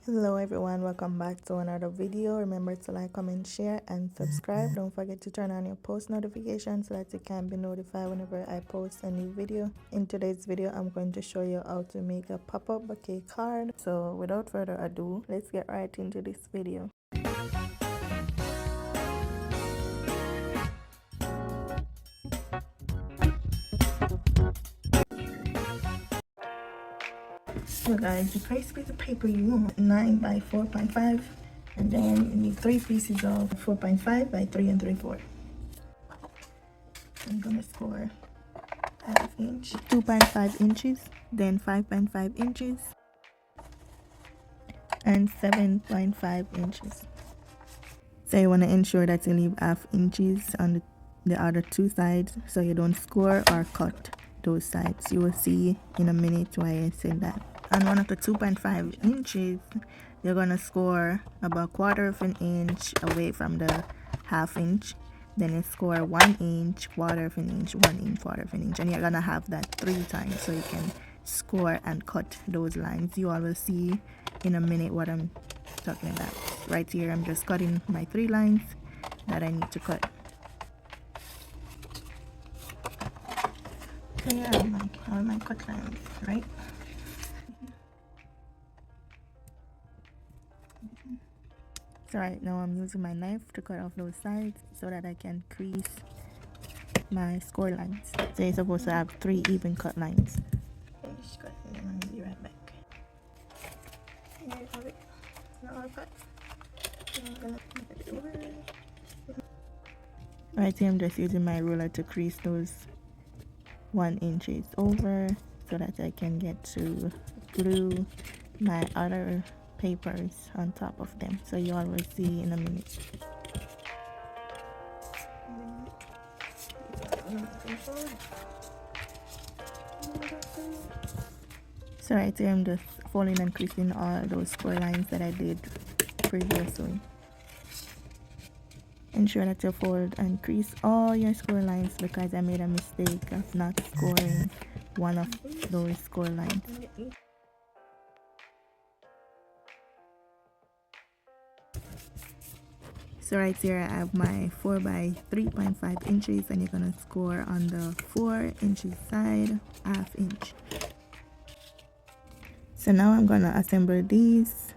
Hello everyone, welcome back to another video. Remember to like, comment, share and subscribe. Don't forget to turn on your post notifications so that you can be notified whenever I post a new video. In today's video, I'm going to show you how to make a pop-up bouquet card. So without further ado, let's get right into this video. So guys, the first piece of paper you want 9 by 4.5, and then you need 3 pieces of 4.5 by 3 and 3/4. I'm gonna score ½ inch, 2.5 inches, then 5.5 inches, and 7.5 inches. So you want to ensure that you leave ½ inches on the other two sides so you don't score or cut those sides. You will see in a minute why I said that. On one of the 2.5 inches, you're gonna score about 1/4 inch away from the ½ inch. Then you score 1 inch, 1/4 inch, 1 inch, 1/4 inch, and you're gonna have that 3 times so you can score and cut those lines. You all will see in a minute what I'm talking about. Right here, I'm just cutting my 3 lines that I need to cut. So yeah, all my cut lines, right? So right now I'm using my knife to cut off those sides so that I can crease my score lines. So you're supposed to have 3 even cut lines. Finish cutting and I'll be right back. Here you have it. Now all cut. Right here I'm just using my ruler to crease those 1 inches over so that I can get to glue my other papers on top of them. So you all will see in a minute. So right here I'm just folding and creasing all those score lines that I did previously. Ensure that you fold and crease all your score lines because I made a mistake of not scoring one of those score lines. So right here I have my 4 by 3.5 inches and you're gonna score on the 4 inches side, ½ inch. So now I'm gonna assemble these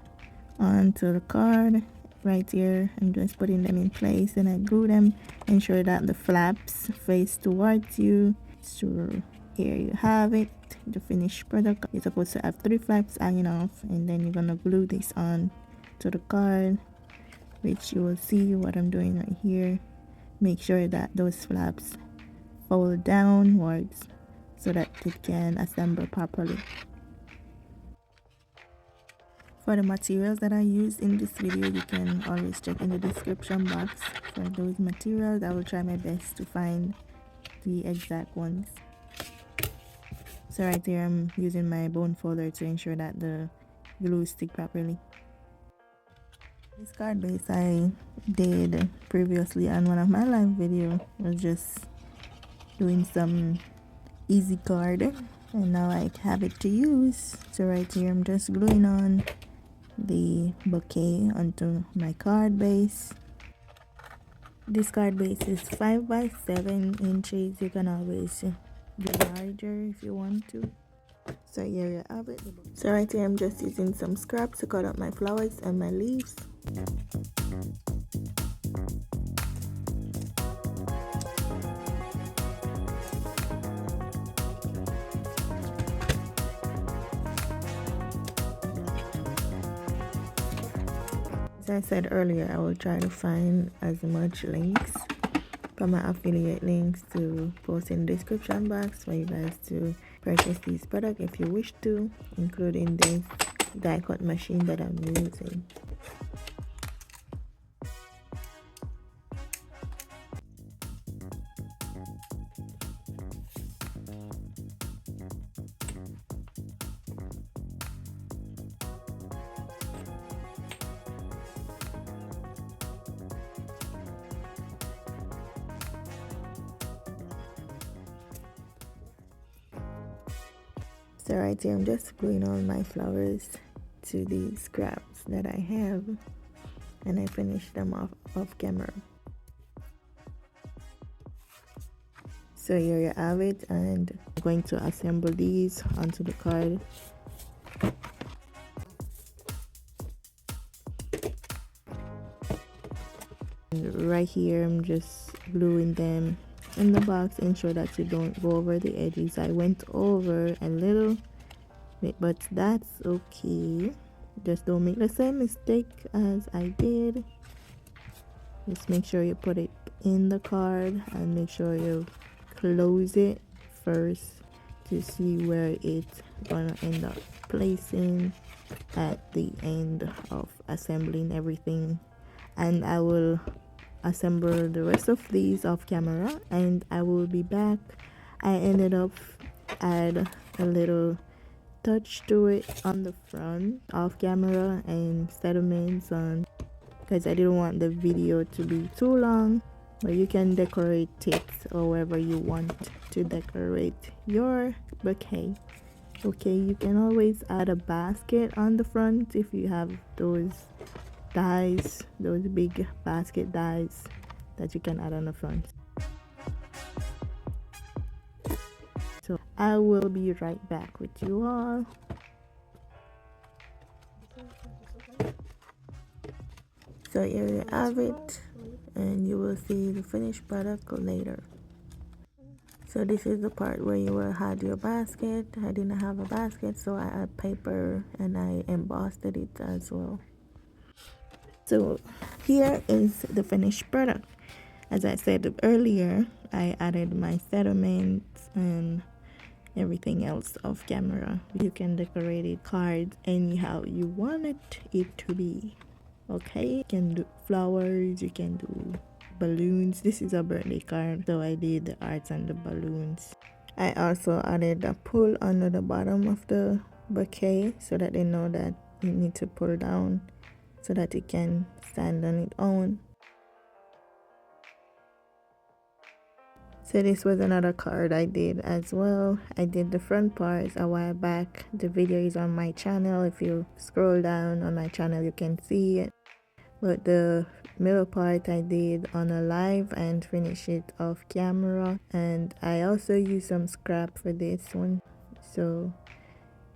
onto the card. Right here I'm just putting them in place and I glue them. Ensure that the flaps face towards you. So here you have it, the finished product. You're supposed to have 3 flaps hanging off, and then you're gonna glue this on to the card, which you will see what I'm doing right here. Make sure that those flaps fold downwards so that it can assemble properly. For the materials that I used in this video, you can always check in the description box for those materials. I will try my best to find the exact ones. So right there I'm using my bone folder to ensure that the glue stick properly. This card base I did previously on one of my live videos was just doing some easy card, and now I have it to use. So right here I'm just gluing on the bouquet onto my card base. This card base is 5 by 7 inches. You can always do larger if you want to. So here you have it. So right here I'm just using some scraps to cut out my flowers and my leaves. As I said earlier, I will try to find as much links from my affiliate links to post in the description box for you guys to purchase these products if you wish to, including this die cut machine that I'm using. So right here I'm just gluing all my flowers to these scraps that I have, and I finished them off camera. So here you have it, and I'm going to assemble these onto the card. And right here I'm just gluing them in the box. Ensure that you don't go over the edges. I went over a little bit, but that's okay. Just don't make the same mistake as I did. Just make sure you put it in the card and make sure you close it first to see where it's gonna end up placing at the end of assembling everything. And I will assemble the rest of these off camera and I will be back. I ended up add a little touch to it on the front off camera and settlements on, because I didn't want the video to be too long. But you can decorate it however you want to decorate your bouquet. Okay, you can always add a basket on the front if you have those dies, those big basket dies that you can add on the front. So I will be right back with you all. So here you have it, and you will see the finished product later. So this is the part where you will add your basket. I didn't have a basket, so I add paper and I embossed it as well. So here is the finished product. As I said earlier, I added my settlements and everything else off camera. You can decorate it cards anyhow you want it to be. Okay, you can do flowers, you can do balloons. This is a birthday card, so I did the arts and the balloons. I also added a pull under the bottom of the bouquet so that they know that you need to pull down so that it can stand on its own. So this was another card I did as well. I did the front part a while back. The video is on my channel. If you scroll down on my channel you can see it. But the middle part I did on a live and finish it off camera. And I also used some scrap for this one. So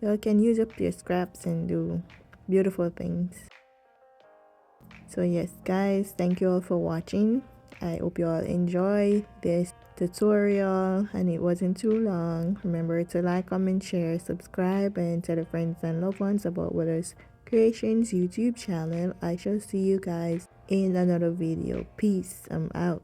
you can use up your scraps and do beautiful things. So yes guys, thank you all for watching. I hope you all enjoy this tutorial and it wasn't too long. Remember to like, comment, share, subscribe, and tell your friends and loved ones about Willoz Creations YouTube channel. I shall see you guys in another video. Peace. I'm out.